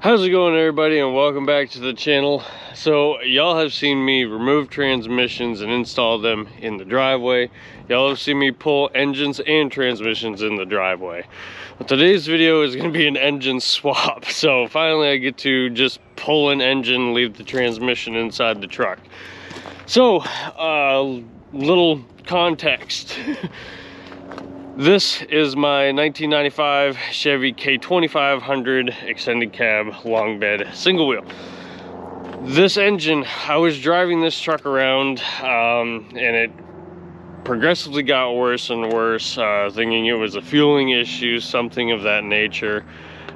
How's it going, everybody, and welcome back to the channel. So y'all have seen me remove transmissions and install them in the driveway. Y'all have seen me pull engines and transmissions in the driveway. But today's video is going to be an engine swap. So finally I get to just pull an engine, leave the transmission inside the truck. So little context. This is my 1995 Chevy K2500 extended cab long bed single wheel. This engine, I was driving this truck around and it progressively got worse and worse, thinking it was a fueling issue, something of that nature,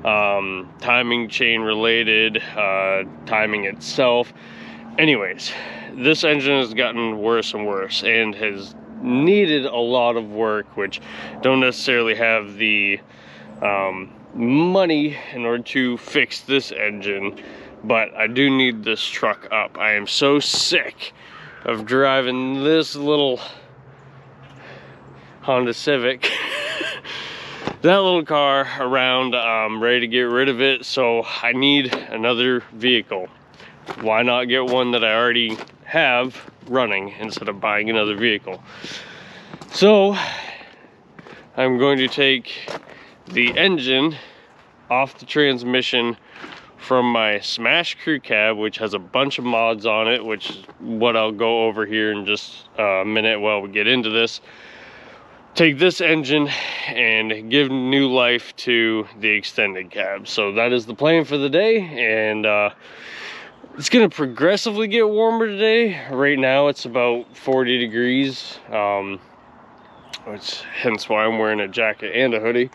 timing chain related, timing itself. Anyways, this engine has gotten worse and worse and has needed a lot of work, which don't necessarily have the money in order to fix this engine, but I do need this truck up. I am so sick of driving this little Honda Civic that little car around. I'm ready to get rid of it, so I need another vehicle. Why not get one that I already have running instead of buying another vehicle? So I'm going to take the engine off the transmission from my Smash Crew cab, which has a bunch of mods on it, which is what I'll go over here in just a minute while we get into this. Take this engine and give new life to the extended cab. So that is the plan for the day, and it's gonna progressively get warmer today. Right now it's about 40 degrees, which hence why I'm wearing a jacket and a hoodie,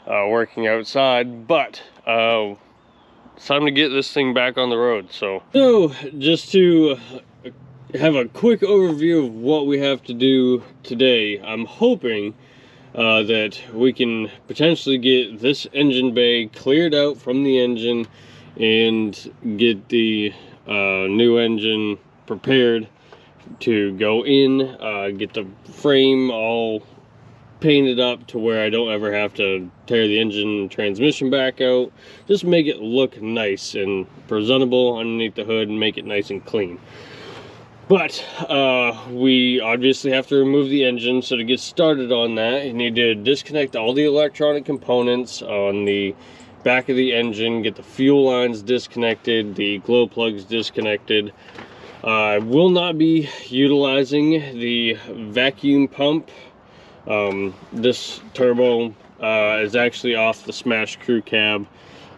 working outside. But it's time to get this thing back on the road. So just to have a quick overview of what we have to do today, I'm hoping that we can potentially get this engine bay cleared out from the engine and get the new engine prepared to go in, get the frame all painted up to where I don't ever have to tear the engine and transmission back out. Just make it look nice and presentable underneath the hood and make it nice and clean. But we obviously have to remove the engine. So to get started on that, you need to disconnect all the electronic components on the back of the engine, get the fuel lines disconnected, the glow plugs disconnected. I will not be utilizing the vacuum pump. This turbo is actually off the Smash Crew cab.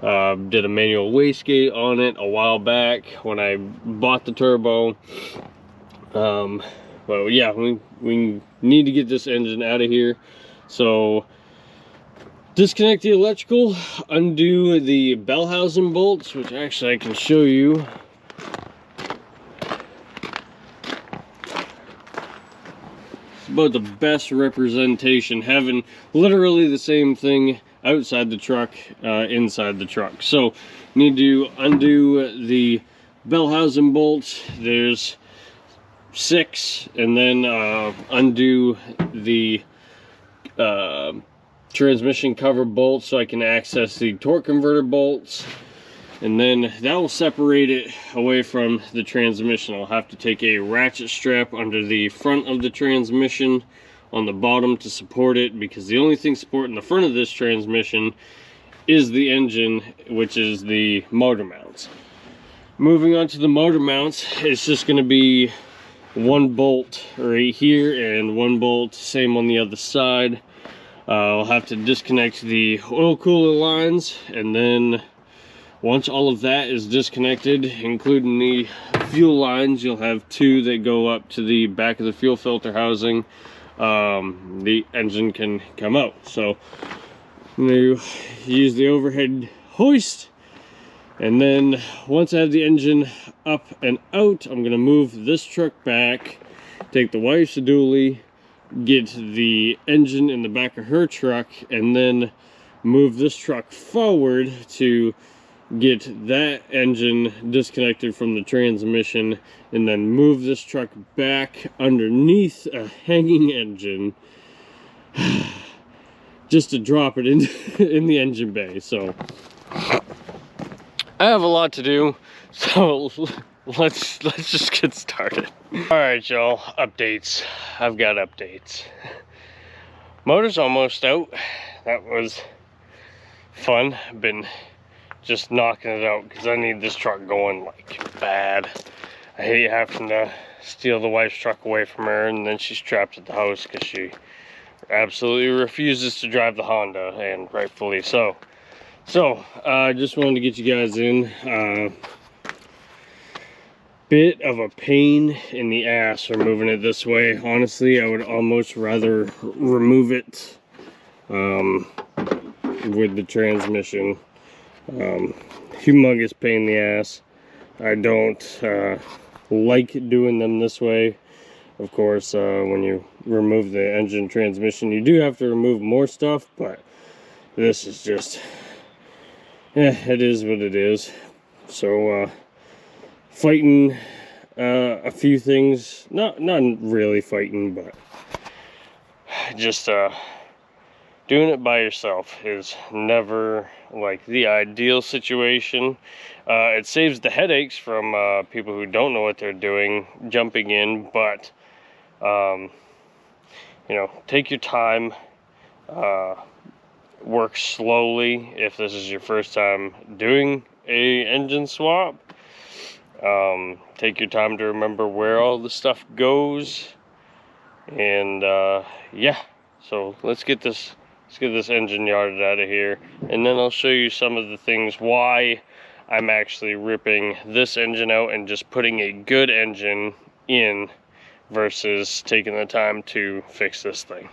Did a manual wastegate on it a while back when I bought the turbo. But yeah, we need to get this engine out of here. So disconnect the electrical, undo the bell housing bolts, which actually I can show you. It's about the best representation, having literally the same thing outside the truck, inside the truck. So need to undo the bell housing bolts. There's 6, and then undo the transmission cover bolts so I can access the torque converter bolts, and then that will separate it away from the transmission. I'll have to take a ratchet strap under the front of the transmission on the bottom to support it, because the only thing supporting the front of this transmission is the engine, which is the motor mounts. Moving on to the motor mounts, it's just going to be one bolt right here and one bolt same on the other side. I'll have to disconnect the oil cooler lines, and then once all of that is disconnected, including the fuel lines, you'll have 2 that go up to the back of the fuel filter housing. The engine can come out. So I'm going to use the overhead hoist, and then once I have the engine up and out, I'm going to move this truck back, take the wife's dually, get the engine in the back of her truck, and then move this truck forward to get that engine disconnected from the transmission, and then move this truck back underneath a hanging engine just to drop it in the engine bay. So I have a lot to do, so let's just get started. All right, y'all, updates. I've got updates. Motor's almost out. That was fun. I've been just knocking it out because I need this truck going like bad. I hate having to steal the wife's truck away from her and then she's trapped at the house because she absolutely refuses to drive the Honda, and rightfully so. So I just wanted to get you guys in. Bit of a pain in the ass removing it this way. Honestly, I would almost rather remove it with the transmission. Humongous pain in the ass. I don't like doing them this way. Of course, when you remove the engine transmission, you do have to remove more stuff, but this is just, it is what it is. So fighting a few things, not really fighting, but just doing it by yourself is never like the ideal situation. It saves the headaches from people who don't know what they're doing jumping in, but you know, take your time, work slowly if this is your first time doing a engine swap. Take your time to remember where all the stuff goes, and yeah, so let's get this engine yarded out of here, and then I'll show you some of the things why I'm actually ripping this engine out and just putting a good engine in versus taking the time to fix this thing.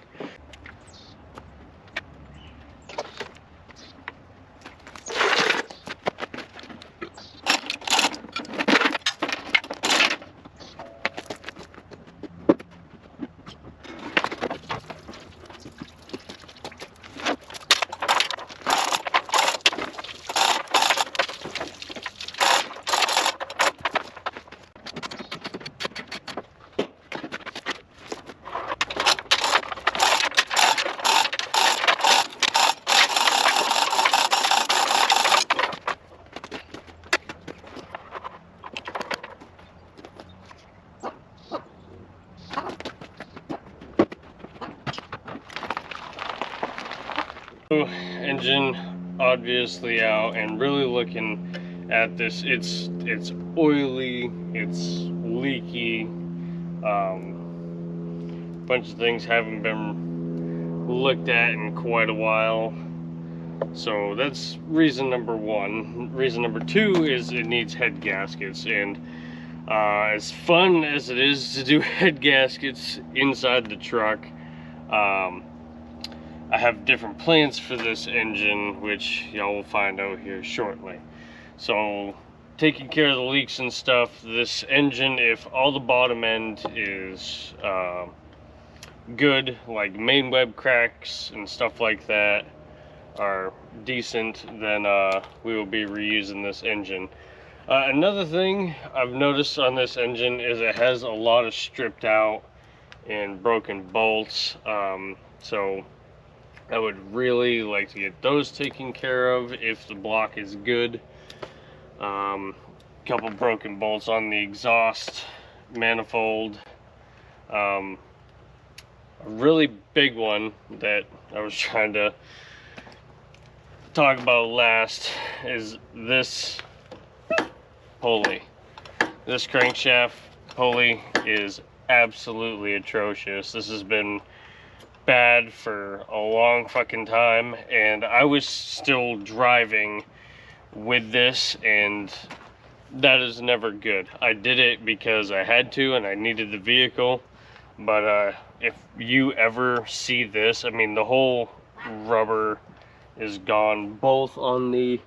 Engine obviously out, and really looking at this, it's oily, it's leaky, bunch of things haven't been looked at in quite a while. So that's reason number one. Reason number two is it needs head gaskets, and as fun as it is to do head gaskets inside the truck, I have different plans for this engine, which y'all will find out here shortly. So, taking care of the leaks and stuff, this engine, if all the bottom end is good, like main web cracks and stuff like that are decent, then we will be reusing this engine. Another thing I've noticed on this engine is it has a lot of stripped out and broken bolts. So I would really like to get those taken care of if the block is good. Couple broken bolts on the exhaust manifold. A really big one that I was trying to talk about last is this pulley. This crankshaft pulley is absolutely atrocious. This has been bad for a long fucking time, and I was still driving with this, and that is never good. I did it because I had to and I needed the vehicle, but if you ever see this, I mean, the whole rubber is gone, both on the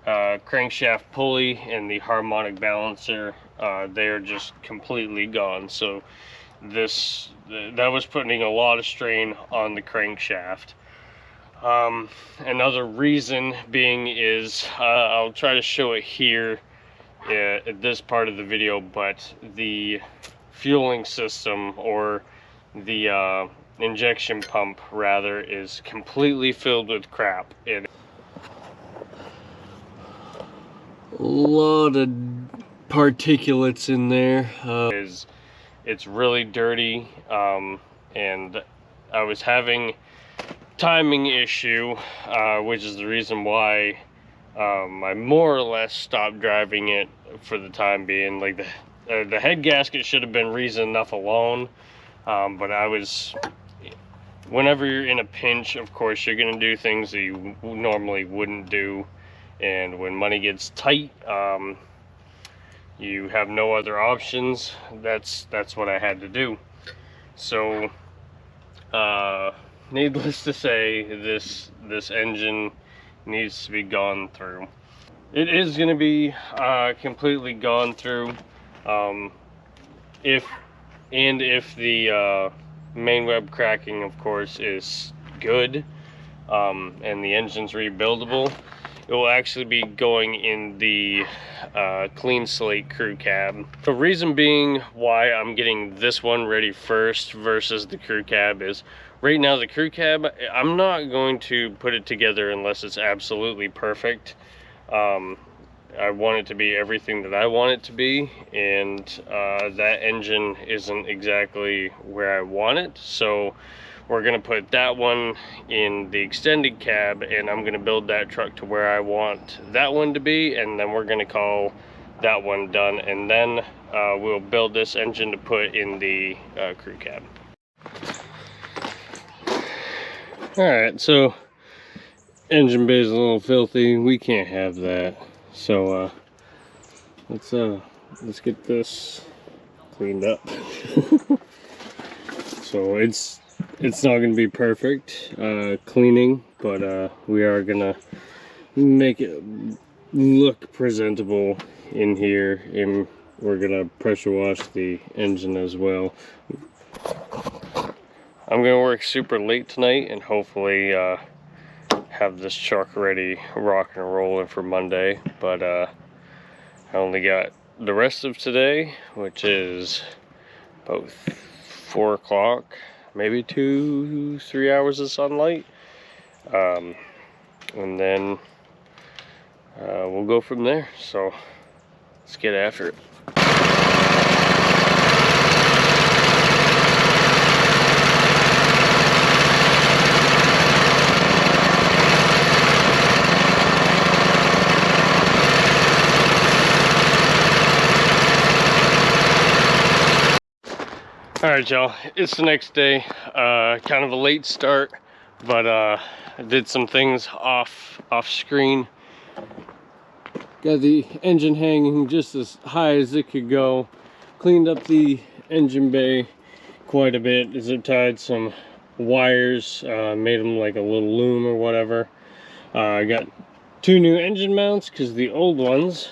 crankshaft pulley and the harmonic balancer. They are just completely gone. So that was putting a lot of strain on the crankshaft. Another reason being is, I'll try to show it here at this part of the video, but the fueling system, or the injection pump rather, is completely filled with crap. A lot of particulates in there. It's really dirty, and I was having timing issue, which is the reason why I more or less stopped driving it for the time being. Like the head gasket should have been reason enough alone, but whenever you're in a pinch, of course, you're gonna do things that you normally wouldn't do, and when money gets tight, you have no other options. That's what I had to do. So needless to say, this engine needs to be gone through. It is going to be completely gone through, if the main web cracking, of course, is good, and the engine's rebuildable. It will actually be going in the clean slate crew cab. The reason being why I'm getting this one ready first versus the crew cab is right now the crew cab, I'm not going to put it together unless it's absolutely perfect. I want it to be everything that I want it to be, and that engine isn't exactly where I want it. So we're gonna put that one in the extended cab, and I'm gonna build that truck to where I want that one to be, and then we're gonna call that one done, and then we'll build this engine to put in the crew cab. Alright, so engine bay is a little filthy. We can't have that. So let's get this cleaned up. So it's not going to be perfect cleaning, but we are going to make it look presentable in here, and we're going to pressure wash the engine as well. I'm going to work super late tonight and hopefully have this truck ready, rocking and rolling for Monday, but I only got the rest of today, which is about 4 o'clock, maybe 2-3 hours of sunlight, and then we'll go from there. So let's get after it. Alright y'all, it's the next day. Kind of a late start, but I did some things off screen. Got the engine hanging just as high as it could go. Cleaned up the engine bay quite a bit. Zip tied some wires, made them like a little loom or whatever. I got 2 new engine mounts because the old ones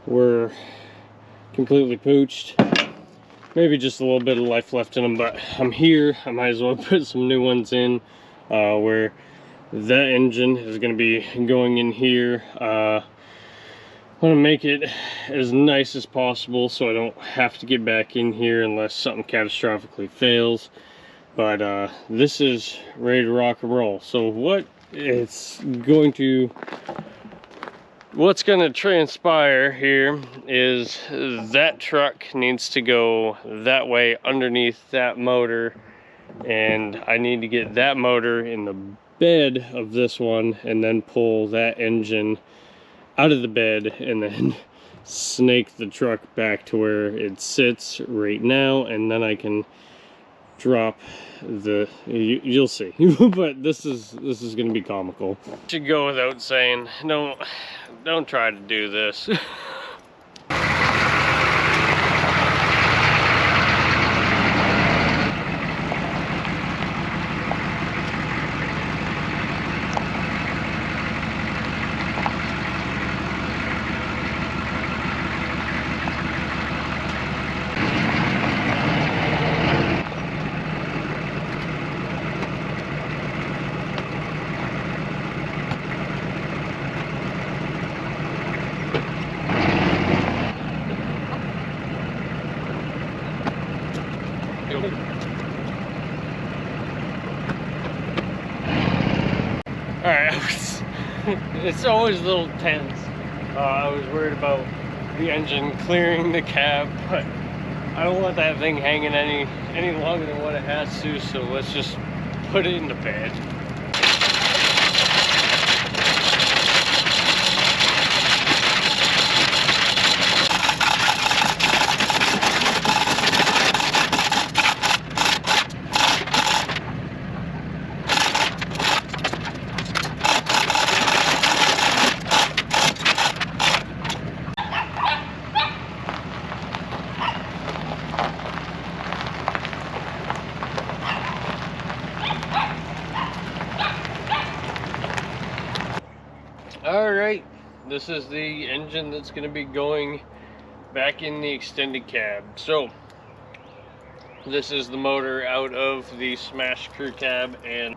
were completely pooched. Maybe just a little bit of life left in them, but I'm here. I might as well put some new ones in, where that engine is going to be going in here. I want to make it as nice as possible so I don't have to get back in here unless something catastrophically fails. But this is ready to rock and roll. So what's going to transpire here is that truck needs to go that way underneath that motor, and I need to get that motor in the bed of this one and then pull that engine out of the bed and then snake the truck back to where it sits right now, and then I can drop you'll see. But this is going to be comical. Should go without saying, don't try to do this. Alright, it's always a little tense. I was worried about the engine clearing the cab, but I don't want that thing hanging any longer than what it has to, so let's just put it in the bed. Alright, this is the engine that's going to be going back in the extended cab. So, this is the motor out of the smashed crew cab, and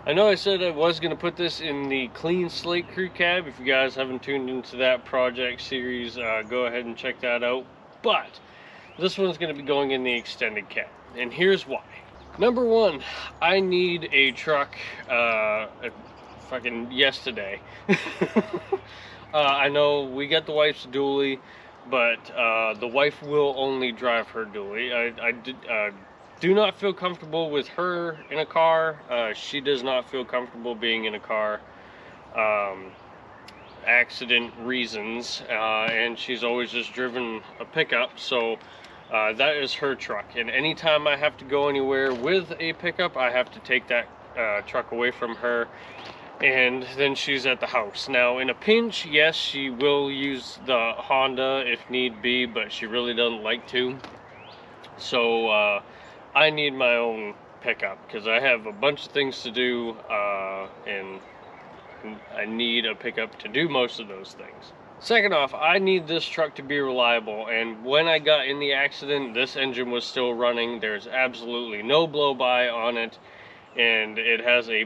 I know I said I was going to put this in the clean slate crew cab. If you guys haven't tuned into that project series, go ahead and check that out. But this one's going to be going in the extended cab, and here's why. Number one, I need a truck fucking yesterday. I know we got the wife's dually, but the wife will only drive her dually. I do not feel comfortable with her in a car. She does not feel comfortable being in a car. Accident reasons, and she's always just driven a pickup, so that is her truck. And anytime I have to go anywhere with a pickup, I have to take that truck away from her, and then she's at the house. Now, in a pinch, yes, she will use the Honda if need be, but she really doesn't like to. So I need my own pickup because I have a bunch of things to do, and I need a pickup to do most of those things. Second off, I need this truck to be reliable, and when I got in the accident, this engine was still running. There's absolutely no blow-by on it, and it has a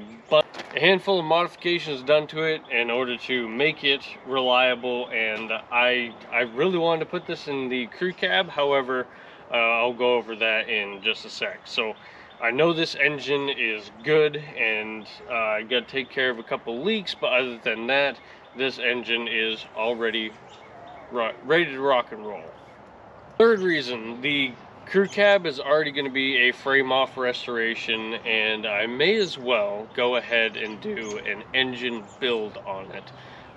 handful of modifications done to it in order to make it reliable, and I really wanted to put this in the crew cab. However, I'll go over that in just a sec. So I know this engine is good, and I got to take care of a couple leaks, but other than that, this engine is already ready to rock and roll. Third reason, the crew cab is already going to be a frame off restoration, and I may as well go ahead and do an engine build on it.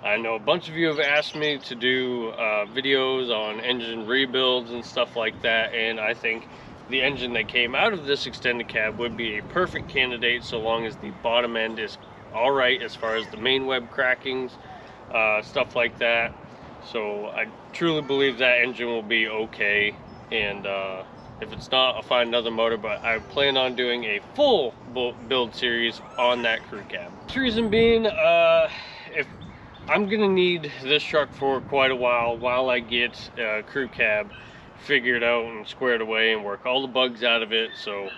I know a bunch of you have asked me to do videos on engine rebuilds and stuff like that, and I think the engine that came out of this extended cab would be a perfect candidate, so long as the bottom end is alright as far as the main web crackings, stuff like that. So I truly believe that engine will be okay, and if it's not, I'll find another motor, but I plan on doing a full build series on that crew cab. The reason being, if I'm gonna need this truck for quite a while I get crew cab figured out and squared away and work all the bugs out of it. So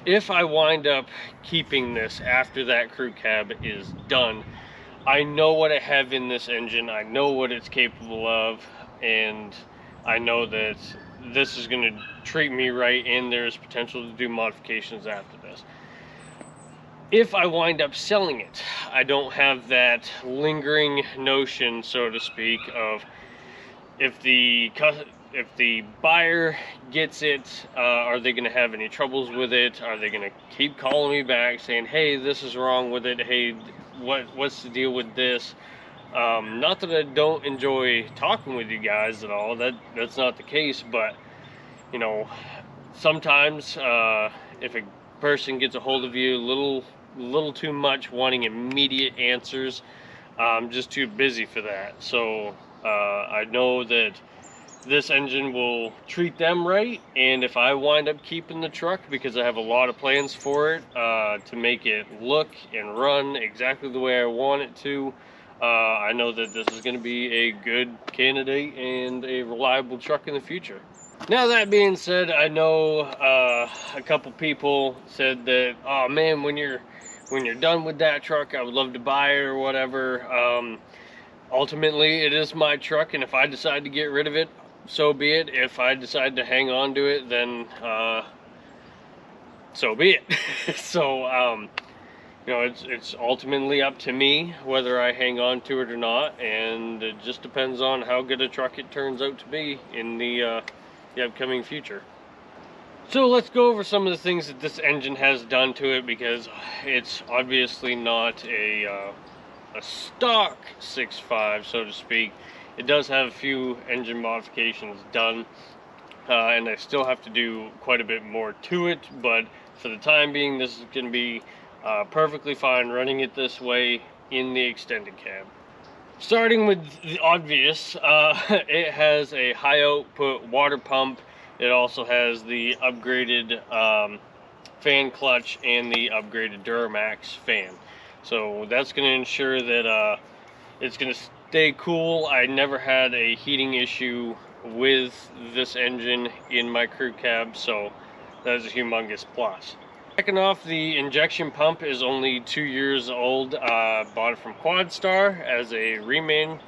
if I wind up keeping this after that crew cab is done, I know what I have in this engine, I know what it's capable of, and I know that this is going to treat me right, and there's potential to do modifications after this. If I wind up selling it, I don't have that lingering notion, so to speak, of if the buyer gets it, are they going to have any troubles with it? Are they going to keep calling me back saying, hey, this is wrong with it, hey, what's the deal with this? Not that I don't enjoy talking with you guys at all, that's not the case, but you know, sometimes if a person gets a hold of you a little too much, wanting immediate answers, I'm just too busy for that. So I know that this engine will treat them right, and if I wind up keeping the truck, because I have a lot of plans for it to make it look and run exactly the way I want it to, I know that this is going to be a good candidate and a reliable truck in the future. Now, that being said, I know a couple people said that, oh man, when you're done with that truck, I would love to buy it or whatever. Ultimately, it is my truck, and if I decide to get rid of it, so be it. If I decide to hang on to it, then so be it. So You know, it's ultimately up to me whether I hang on to it or not, and it just depends on how good a truck it turns out to be in the upcoming future. So let's go over some of the things that this engine has done to it, because it's obviously not a stock 6.5, so to speak. It does have a few engine modifications done, and I still have to do quite a bit more to it, but for the time being, this is going to be perfectly fine running it this way in the extended cab. Starting with the obvious, it has a high output water pump. It also has the upgraded fan clutch and the upgraded Duramax fan. So that's going to ensure that it's going to stay cool. I never had a heating issue with this engine in my crew cab, so that is a humongous plus. Checking off, the injection pump is only 2 years old. Bought it from Quadstar as a remain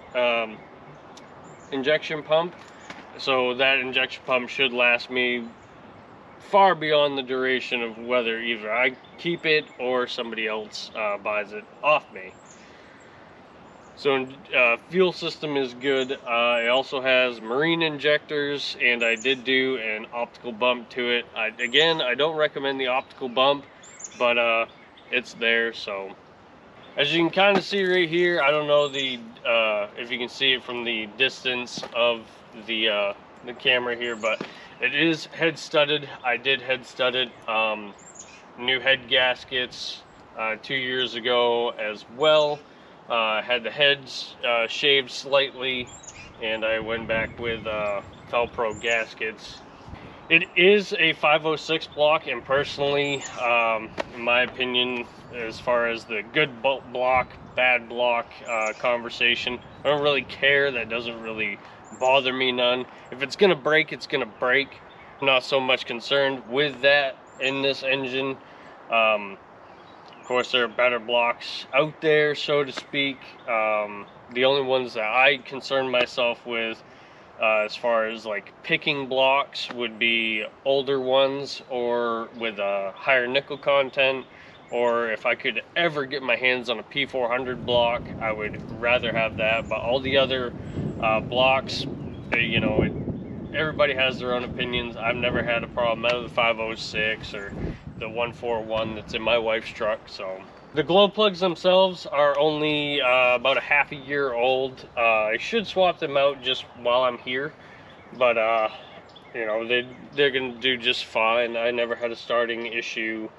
injection pump. So that injection pump should last me far beyond the duration of whether either I keep it or somebody else buys it off me. So fuel system is good. It also has marine injectors, and I did do an optical bump to it. Again, I don't recommend the optical bump, but it's there. So as you can kind of see right here, I don't know if you can see it from the distance of the camera here, but it is head studded. I did head stud it. New head gaskets 2 years ago as well. Had the heads shaved slightly, and I went back with Felpro gaskets. It is a 506 block, and personally, in my opinion, as far as the good block, bad block conversation, I don't really care. That doesn't really bother me none. If it's gonna break, it's gonna break. I'm not so much concerned with that in this engine. Of course, there are better blocks out there, so to speak. The only ones that I concern myself with as far as like picking blocks would be older ones, or with a higher nickel content, or if I could ever get my hands on a P400 block, I would rather have that. But all the other blocks, you know, everybody has their own opinions. I've never had a problem out of the 506 or the 141 that's in my wife's truck. So the glow plugs themselves are only about a half a year old. I should swap them out just while I'm here, but you know, they're gonna do just fine. I never had a starting issue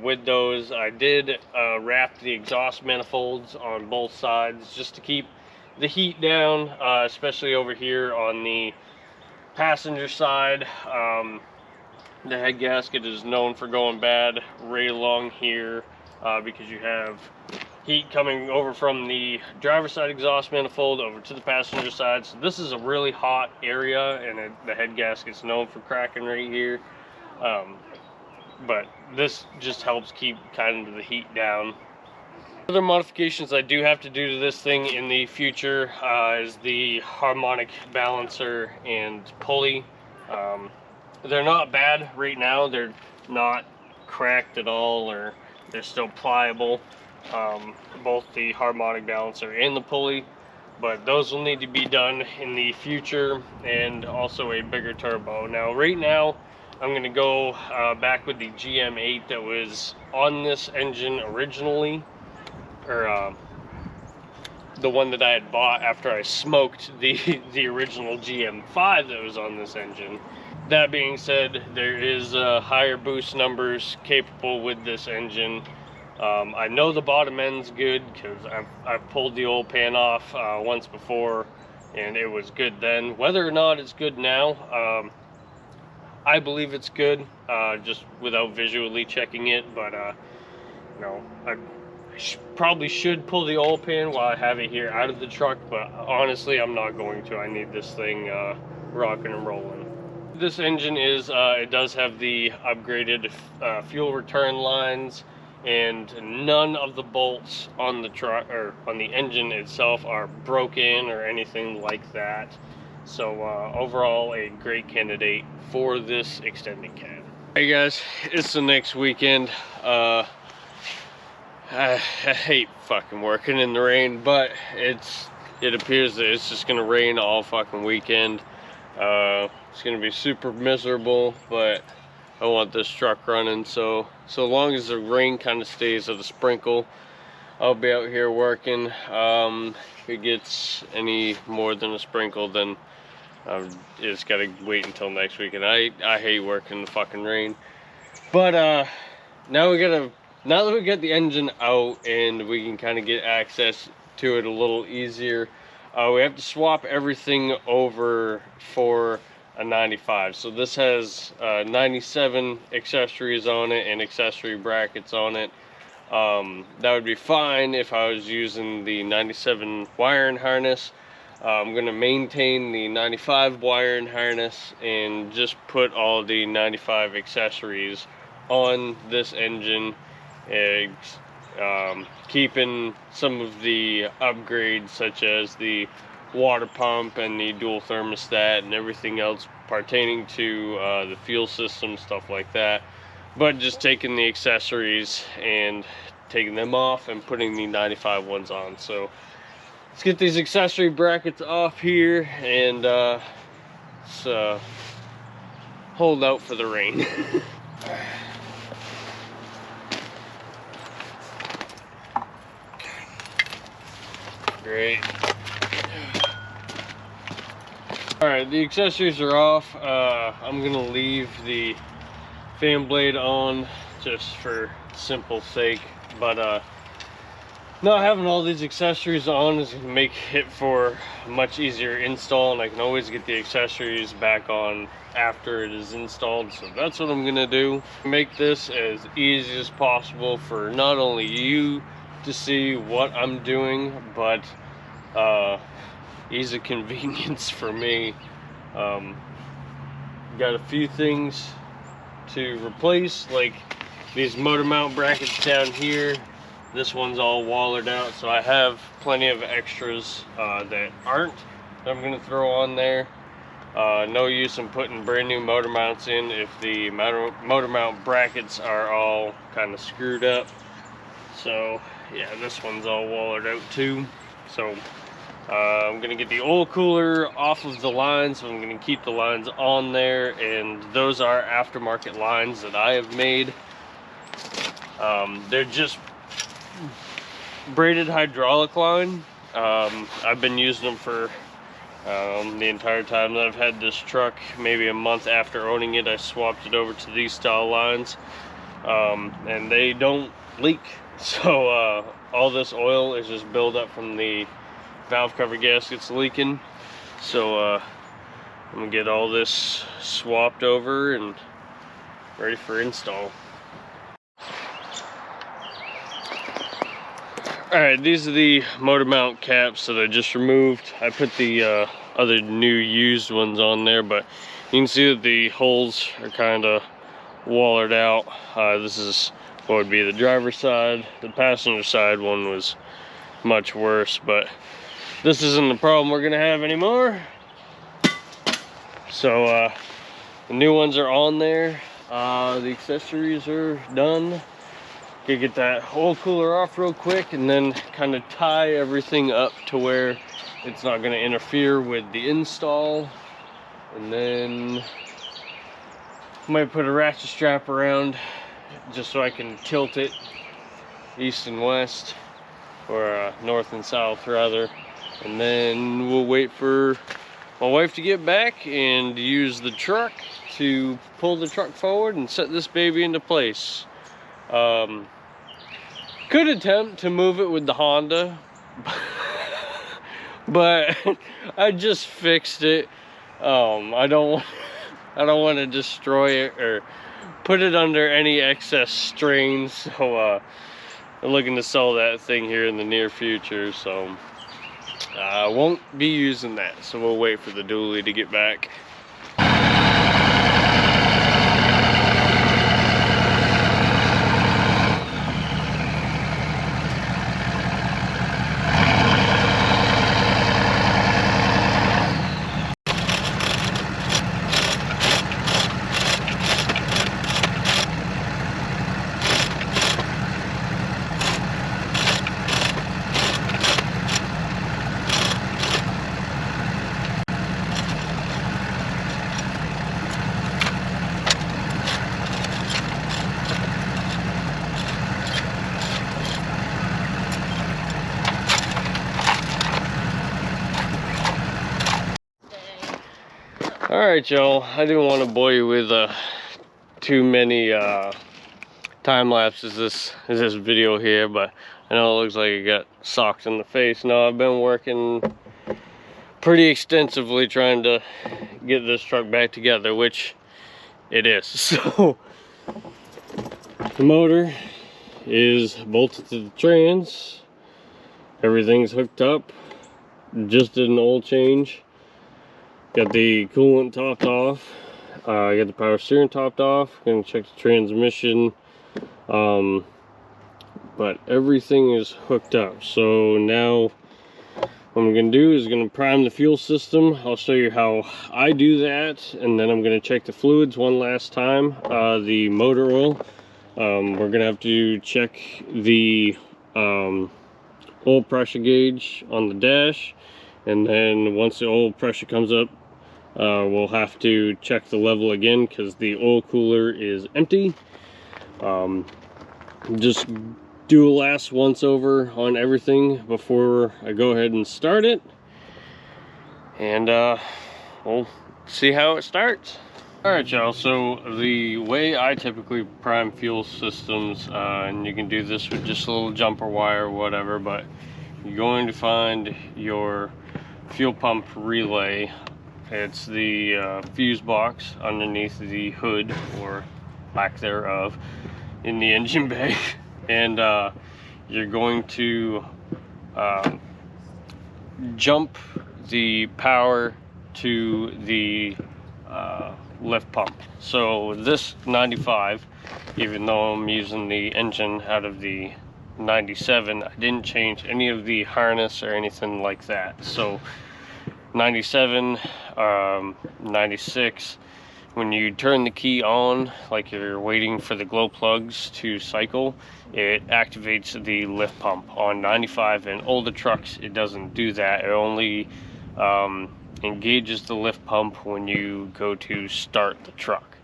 with those. I did wrap the exhaust manifolds on both sides just to keep the heat down, especially over here on the passenger side. The head gasket is known for going bad right along here because you have heat coming over from the driver's side exhaust manifold over to the passenger side. So this is a really hot area, and the head gasket's known for cracking right here. But this just helps keep kind of the heat down. Other modifications I do have to do to this thing in the future is the harmonic balancer and pulley. They're not bad right now. They're not cracked at all, or they're still pliable, both the harmonic balancer and the pulley, but those will need to be done in the future, and also a bigger turbo. Now right now I'm going to go back with the GM8 that was on this engine originally, or the one that I had bought after I smoked the original GM5 that was on this engine. That being said, there is higher boost numbers capable with this engine. I know the bottom end's good because I've pulled the old pan off once before, and it was good then. Whether or not it's good now, I believe it's good, just without visually checking it. But you know, I probably should pull the oil pan while I have it here out of the truck, but honestly, I'm not going to. I need this thing rocking and rolling. This engine is, it does have the upgraded fuel return lines, and none of the bolts on the truck or on the engine itself are broken or anything like that. So overall, a great candidate for this extended cab. Hey guys, it's the next weekend. I hate fucking working in the rain, but it appears that it's just gonna rain all fucking weekend. It's gonna be super miserable, but I want this truck running, so long as the rain kind of stays at a sprinkle, I'll be out here working. If it gets any more than a sprinkle, then it's gotta wait until next week. And I hate working in the fucking rain. But now that we got the engine out and we can kind of get access to it a little easier, we have to swap everything over for a 95. So this has 97 accessories on it and accessory brackets on it. That would be fine if I was using the 97 wiring harness. I'm going to maintain the 95 wiring harness and just put all the 95 accessories on this engine, keeping some of the upgrades such as the water pump and the dual thermostat and everything else pertaining to the fuel system, stuff like that, but just taking the accessories and taking them off and putting the 95 ones on. So let's get these accessory brackets off here and let's hold out for the rain. Great. Alright, the accessories are off. I'm gonna leave the fan blade on just for simple sake, but not having all these accessories on is gonna make it for a much easier install, and I can always get the accessories back on after it is installed. So that's what I'm gonna do. Make this as easy as possible for not only you to see what I'm doing, but ease of convenience for me. Got a few things to replace, like these motor mount brackets down here. This one's all wallered out, so I have plenty of extras that aren't, that I'm gonna throw on there. No use in putting brand new motor mounts in if the motor mount brackets are all kind of screwed up. So yeah, this one's all wallered out too. So I'm gonna get the oil cooler off of the lines, so I'm gonna keep the lines on there, and those are aftermarket lines that I have made. They're just braided hydraulic line. I've been using them for the entire time that I've had this truck. Maybe a month after owning it, I swapped it over to these style lines, and they don't leak. So all this oil is just built up from the valve cover gaskets leaking. So I'm gonna get all this swapped over and ready for install. Alright, these are the motor mount caps that I just removed. I put the other new used ones on there, but you can see that the holes are kind of wallered out. This is what would be the driver's side. The passenger side one was much worse, but this isn't the problem we're gonna have anymore. So the new ones are on there. The accessories are done. Gonna get that oil cooler off real quick and then kind of tie everything up to where it's not gonna interfere with the install. And then I might put a ratchet strap around just so I can tilt it east and west, or north and south rather. And then we'll wait for my wife to get back and use the truck to pull the truck forward and set this baby into place. Could attempt to move it with the Honda, but I just fixed it. I don't want to destroy it or put it under any excess strain. So I'm looking to sell that thing here in the near future. So I won't be using that. So we'll wait for the dually to get back. Alright, y'all, I didn't want to bore you with too many time lapses this video here, but I know it looks like it got socked in the face. No, I've been working pretty extensively trying to get this truck back together, which it is. So the motor is bolted to the trans, everything's hooked up, just did an oil change, got the coolant topped off, I got the power steering topped off, gonna check the transmission, but everything is hooked up. So now what I'm gonna do is gonna prime the fuel system. I'll show you how I do that, and then I'm gonna check the fluids one last time. The motor oil, we're gonna have to check the oil pressure gauge on the dash, and then once the oil pressure comes up, we'll have to check the level again because the oil cooler is empty. Just do a last once over on everything before I go ahead and start it, and we'll see how it starts. Alright, y'all, so the way I typically prime fuel systems, and you can do this with just a little jumper wire or whatever, but you're going to find your fuel pump relay. It's the fuse box underneath the hood, or lack thereof, in the engine bay. And you're going to jump the power to the lift pump. So this 95, even though I'm using the engine out of the 97, I didn't change any of the harness or anything like that. So 97, 96, when you turn the key on, like you're waiting for the glow plugs to cycle, it activates the lift pump. On 95 and older trucks, it doesn't do that. It only engages the lift pump when you go to start the truck.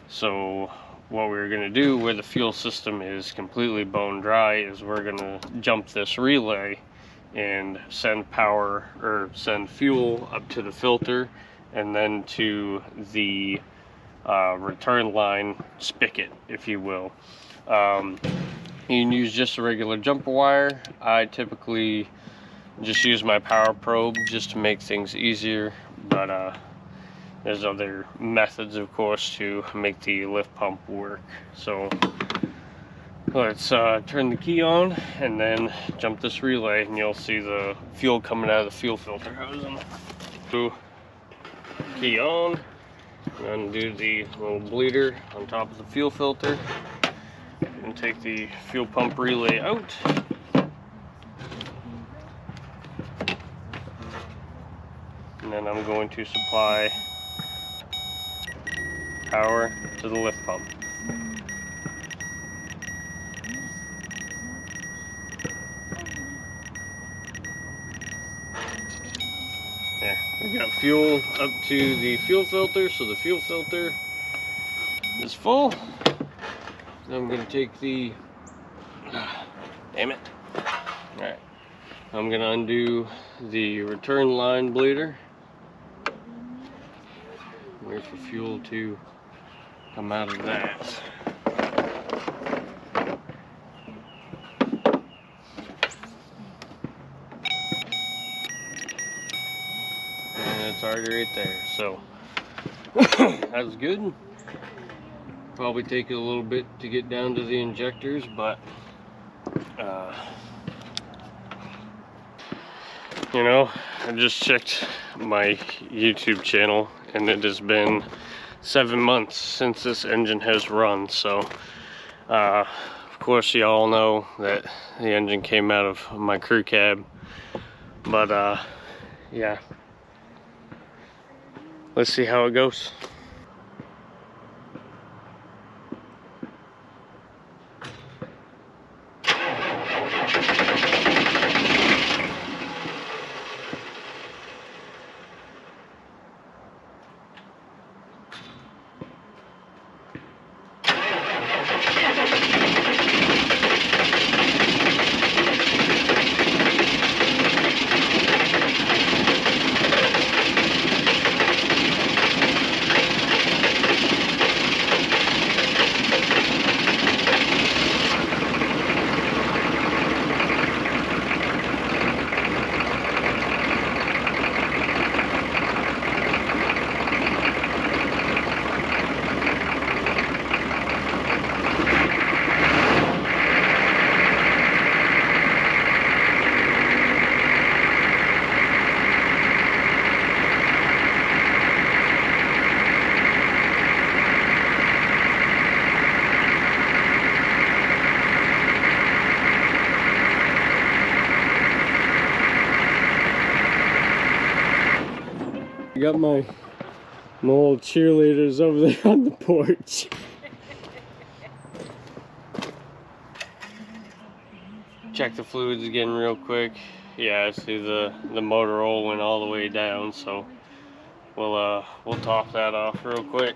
So what we're going to do, where the fuel system is completely bone dry, is we're going to jump this relay and send power, or send fuel up to the filter, and then to the return line spigot, if you will. You can use just a regular jumper wire. I typically just use my power probe just to make things easier, but there's other methods, of course, to make the lift pump work. So let's turn the key on and then jump this relay, and you'll see the fuel coming out of the fuel filter hose. So key on, and undo the little bleeder on top of the fuel filter, and take the fuel pump relay out. And then I'm going to supply power to the lift pump. There, we got fuel up to the fuel filter, so the fuel filter is full. Now I'm going to take the, damn it, alright, I'm going to undo the return line bleeder. Wait for fuel to come out of that. And it's already right there, so that's good. Probably take a little bit to get down to the injectors, but you know, I just checked my YouTube channel, and it has been 7 months since this engine has run. So of course you all know that the engine came out of my crew cab, but yeah, let's see how it goes. I got my little cheerleaders over there on the porch. Check the fluids again real quick. Yeah, I see the motor oil went all the way down, so we'll top that off real quick.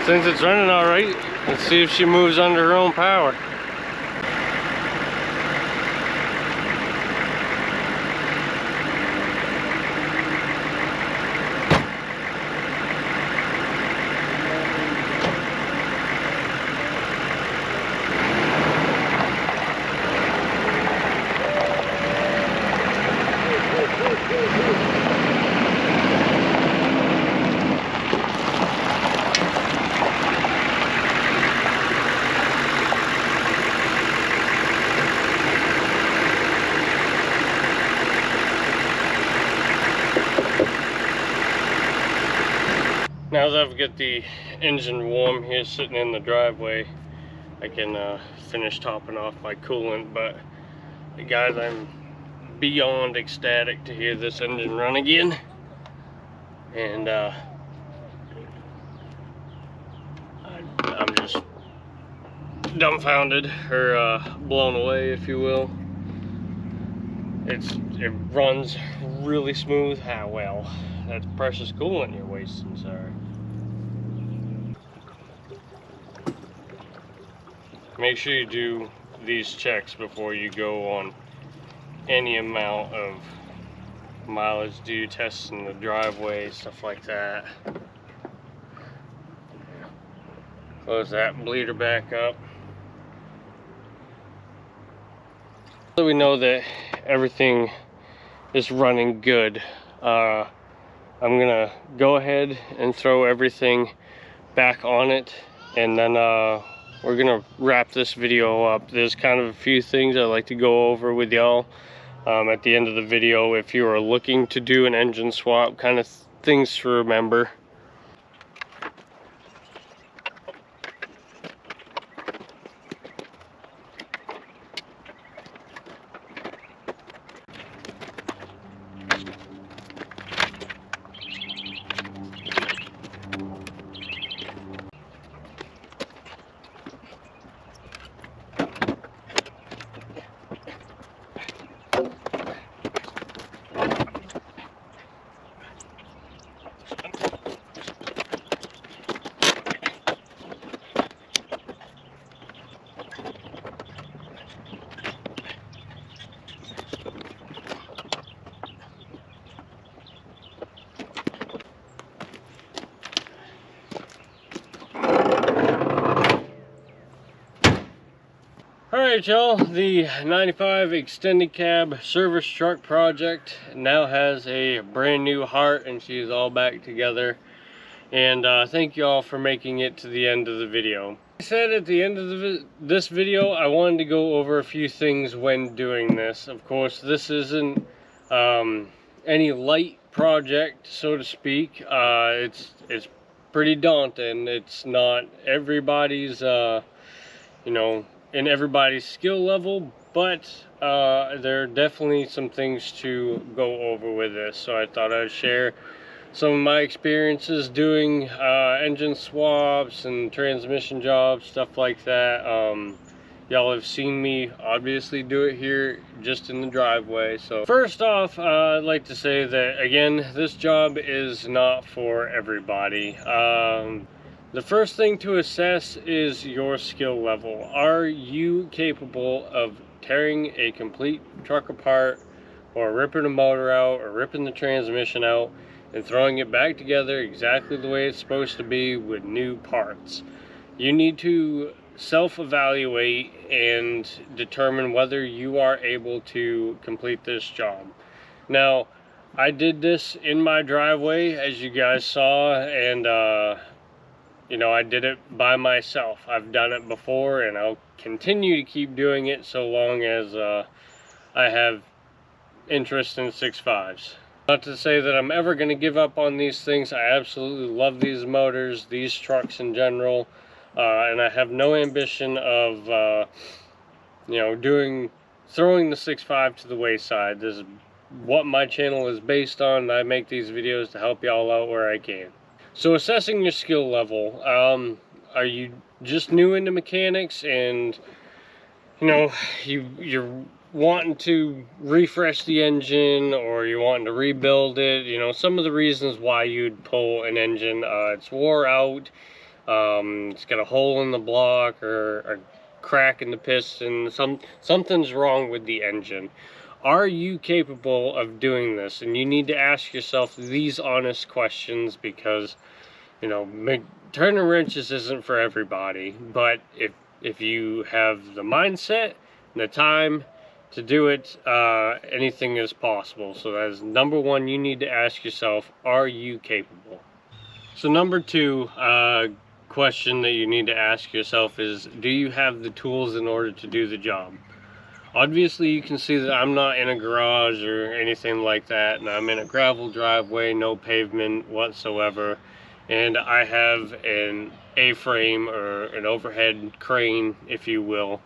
Since it's running all right, let's see if she moves under her own power. Now that I've got the engine warm here sitting in the driveway, I can finish topping off my coolant. But guys, I'm beyond ecstatic to hear this engine run again. And I'm just dumbfounded, or blown away, if you will. It runs really smooth. Ah, well, that's precious coolant you're wasting, sir. Make sure you do these checks before you go on any amount of mileage. Do your tests in the driveway, stuff like that. Close that bleeder back up. So we know that everything is running good. I'm gonna go ahead and throw everything back on it, and then we're gonna wrap this video up. There's kind of a few things I'd like to go over with y'all at the end of the video if you are looking to do an engine swap, kind of things to remember. Alright y'all, the 95 extended cab service truck project now has a brand new heart, and she's all back together. And thank y'all for making it to the end of the video. I said at the end of this video I wanted to go over a few things when doing this. Of course, this isn't any light project, so to speak. It's pretty daunting. It's not everybody's you know, in everybody's skill level, but there are definitely some things to go over with this. So I thought I'd share some of my experiences doing engine swaps and transmission jobs, stuff like that. Y'all have seen me obviously do it here just in the driveway. So first off, I'd like to say that again, this job is not for everybody. The first thing to assess is your skill level. Are you capable of tearing a complete truck apart, or ripping a motor out, or ripping the transmission out, and throwing it back together exactly the way it's supposed to be with new parts. You need to self-evaluate and determine whether you are able to complete this job. Now, I did this in my driveway, as you guys saw, and you know, I did it by myself. I've done it before, and I'll continue to keep doing it so long as I have interest in 6.5s. Not to say that I'm ever going to give up on these things. I absolutely love these motors, these trucks in general, and I have no ambition of, you know, throwing the 6.5 to the wayside. This is what my channel is based on. I make these videos to help y'all out where I can. So assessing your skill level, are you just new into mechanics and, you know, you're wanting to refresh the engine, or you're wanting to rebuild it? You know, some of the reasons why you'd pull an engine, it's wore out, it's got a hole in the block or a crack in the piston, something's wrong with the engine. Are you capable of doing this? And you need to ask yourself these honest questions, because, you know, turning wrenches isn't for everybody, but if you have the mindset and the time to do it, anything is possible. So that is number one. You need to ask yourself, are you capable? So number two question that you need to ask yourself is, do you have the tools in order to do the job? Obviously, you can see that I'm not in a garage or anything like that, and I'm in a gravel driveway, no pavement whatsoever, and I have an A-frame, or an overhead crane, if you will.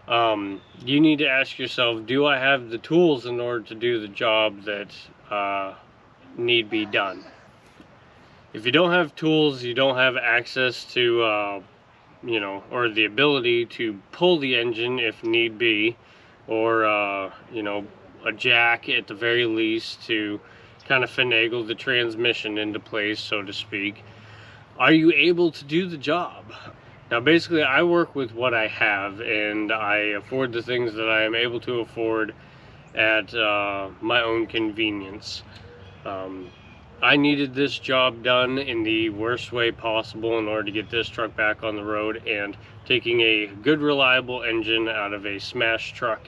You need to ask yourself, do I have the tools in order to do the job that need be done? If you don't have tools, you don't have access to, you know, or the ability to pull the engine if need be, or you know, a jack at the very least to kind of finagle the transmission into place, so to speak. Are you able to do the job? Now, basically, I work with what I have, and I afford the things that I am able to afford at my own convenience. I needed this job done in the worst way possible in order to get this truck back on the road, and taking a good reliable engine out of a smashed truck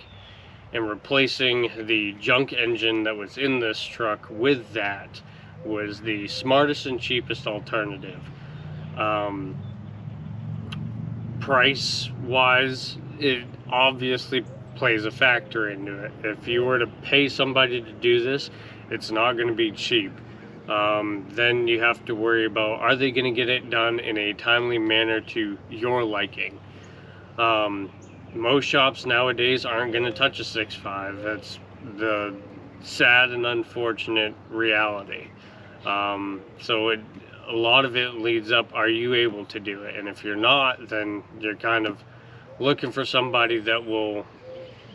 and replacing the junk engine that was in this truck with that was the smartest and cheapest alternative. Price wise, it obviously plays a factor into it. If you were to pay somebody to do this, it's not going to be cheap. Then you have to worry about, are they going to get it done in a timely manner to your liking? Most shops nowadays aren't going to touch a 6.5. That's the sad and unfortunate reality. So a lot of it leads up, are you able to do it? And if you're not, then you're kind of looking for somebody that will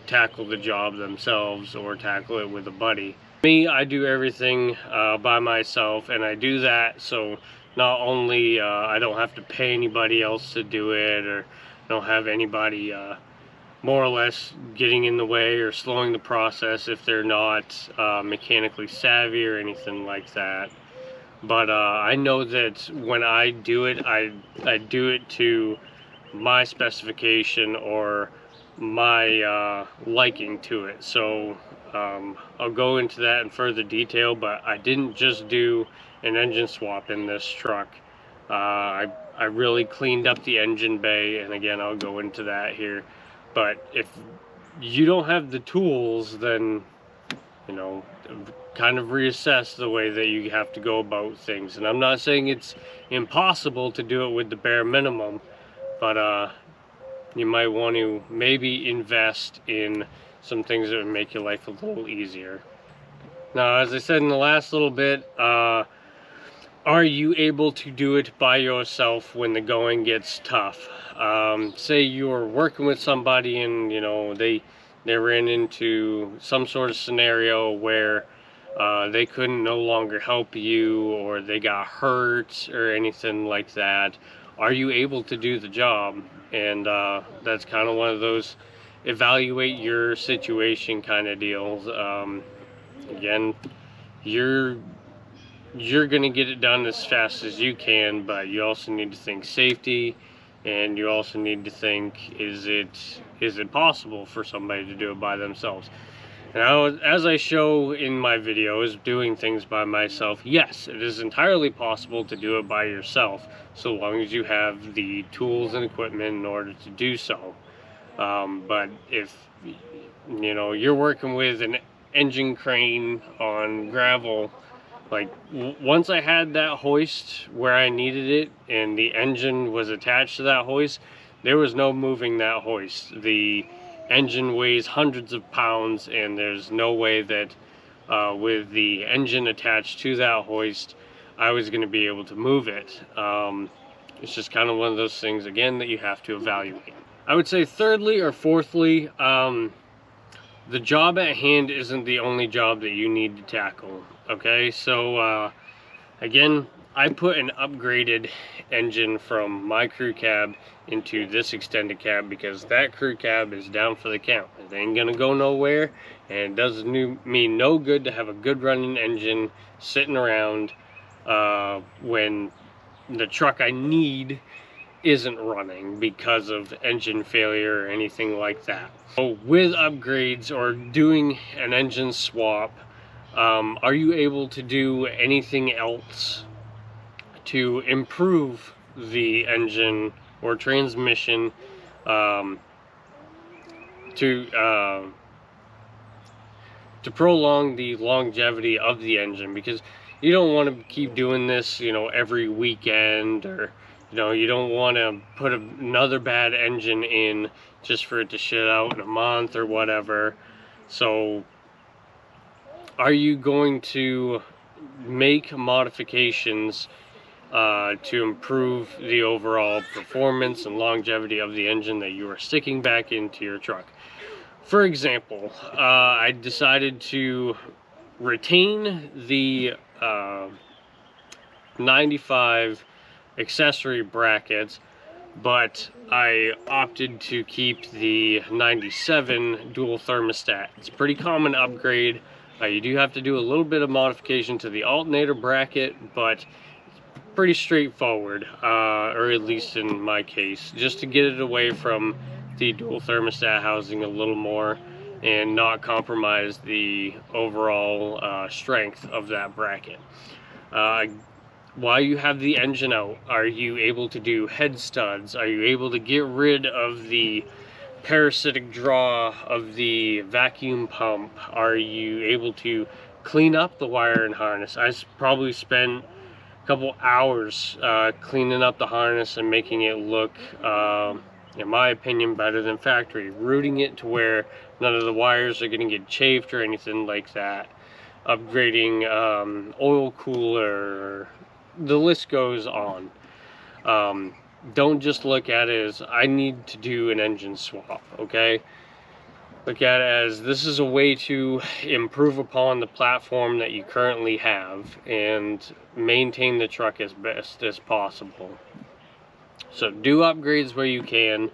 tackle the job themselves, or tackle it with a buddy. Me, I do everything by myself, and I do that so not only I don't have to pay anybody else to do it, or don't have anybody more or less getting in the way or slowing the process if they're not mechanically savvy or anything like that. But I know that when I do it, I do it to my specification or my liking to it. So I'll go into that in further detail, but I didn't just do an engine swap in this truck. I really cleaned up the engine bay, and again, I'll go into that here. But if you don't have the tools, then, you know, kind of reassess the way that you have to go about things. And I'm not saying it's impossible to do it with the bare minimum, but you might want to maybe invest in some things that would make your life a little easier. Now, as I said in the last little bit, are you able to do it by yourself when the going gets tough? Say you're working with somebody and, you know, they ran into some sort of scenario where they couldn't no longer help you, or they got hurt or anything like that. Are you able to do the job? And that's kind of one of those evaluate your situation kind of deals. Again, you're you're going to get it done as fast as you can, but you also need to think safety, and you also need to think, is it possible for somebody to do it by themselves? Now, as I show in my videos, doing things by myself, yes, it is entirely possible to do it by yourself, so long as you have the tools and equipment in order to do so. But if you're working with an engine crane on gravel, like once I had that hoist where I needed it and the engine was attached to that hoist, there was no moving that hoist. The engine weighs hundreds of pounds, and there's no way that with the engine attached to that hoist I was going to be able to move it. It's just kind of one of those things, again, that you have to evaluate. I would say thirdly or fourthly, the job at hand isn't the only job that you need to tackle. Okay, so again, I put an upgraded engine from my crew cab into this extended cab because that crew cab is down for the count. It ain't gonna go nowhere, and it doesn't mean no good to have a good running engine sitting around when the truck I need isn't running because of engine failure or anything like that. So with upgrades or doing an engine swap, are you able to do anything else to improve the engine or transmission, to prolong the longevity of the engine? Because you don't want to keep doing this, every weekend, or you don't want to put another bad engine in just for it to shit out in a month or whatever. So are you going to make modifications to improve the overall performance and longevity of the engine that you are sticking back into your truck? For example, I decided to retain the 95 accessory brackets, but I opted to keep the 97 dual thermostat. It's a pretty common upgrade. You do have to do a little bit of modification to the alternator bracket, but it's pretty straightforward, or at least in my case, just to get it away from the dual thermostat housing a little more and not compromise the overall strength of that bracket. While you have the engine out, are you able to do head studs? Are you able to get rid of the parasitic draw of the vacuum pump? Are you able to clean up the wire and harness? I probably spent a couple hours cleaning up the harness and making it look, in my opinion, better than factory. Routing it to where none of the wires are going to get chafed or anything like that. Upgrading oil cooler. The list goes on. Don't just look at it as I need to do an engine swap, okay? Look at it as this is a way to improve upon the platform that you currently have and maintain the truck as best as possible. So do upgrades where you can.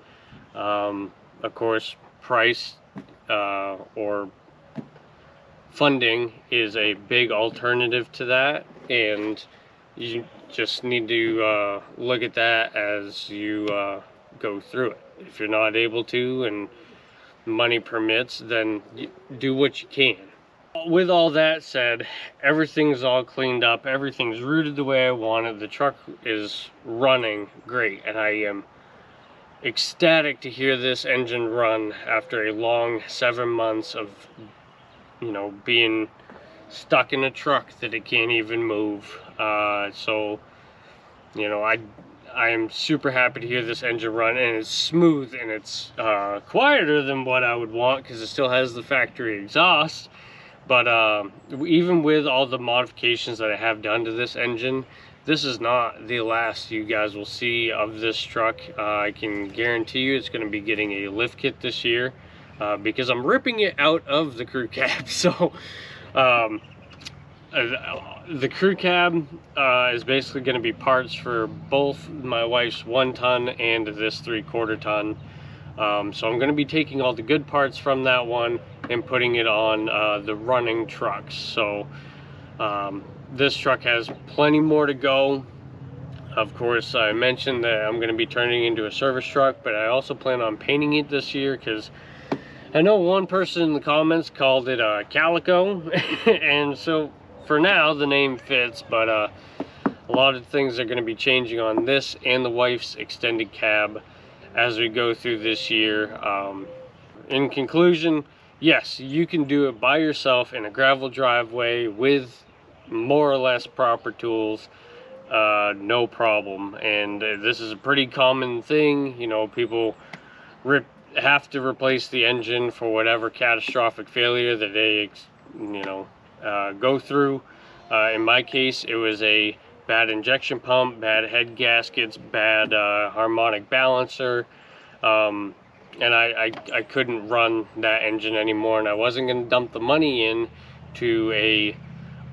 Of course, price or funding is a big alternative to that, and you just need to look at that as you go through it. If you're not able to and money permits, then do what you can. With all that said, everything's all cleaned up, everything's routed the way I want it, the truck is running great, and I am ecstatic to hear this engine run after a long 7 months of being stuck in a truck that it can't even move. So I am super happy to hear this engine run, and it's smooth, and it's quieter than what I would want because it still has the factory exhaust. But even with all the modifications that I have done to this engine, this is not the last you guys will see of this truck. I can guarantee you it's going to be getting a lift kit this year because I'm ripping it out of the crew cab. So the crew cab is basically going to be parts for both my wife's 1 ton and this 3/4 ton. So I'm going to be taking all the good parts from that one and putting it on the running trucks. So This truck has plenty more to go. Of course, I mentioned that I'm going to be turning it into a service truck, but I also plan on painting it this year, because I know one person in the comments called it Calico, and so for now the name fits, but a lot of things are going to be changing on this and the wife's extended cab as we go through this year. In conclusion, yes, you can do it by yourself in a gravel driveway with more or less proper tools, no problem. And this is a pretty common thing. You know, people have to replace the engine for whatever catastrophic failure that they go through. In my case, it was a bad injection pump, bad head gaskets, bad harmonic balancer, and I couldn't run that engine anymore, and I wasn't going to dump the money in to a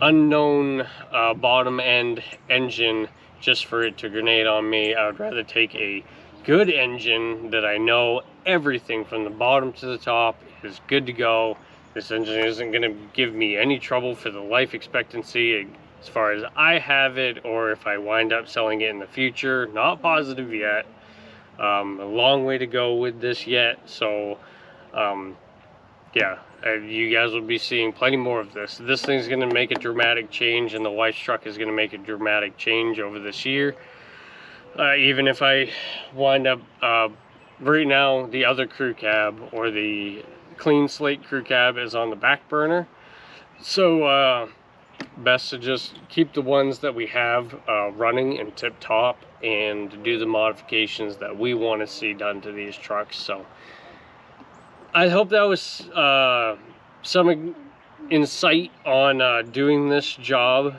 unknown bottom end engine just for it to grenade on me. I would rather take a good engine that I know everything from the bottom to the top is good to go. This engine isn't going to give me any trouble for the life expectancy as far as I have it, or if I wind up selling it in the future. Not positive yet. A long way to go with this yet. So yeah, you guys will be seeing plenty more of this. This thing's going to make a dramatic change, and the wife's truck is going to make a dramatic change over this year. Even if I wind up, right now the other crew cab, or the clean slate crew cab, is on the back burner. So best to just keep the ones that we have running and tip top, and do the modifications that we want to see done to these trucks. So I hope that was some insight on doing this job.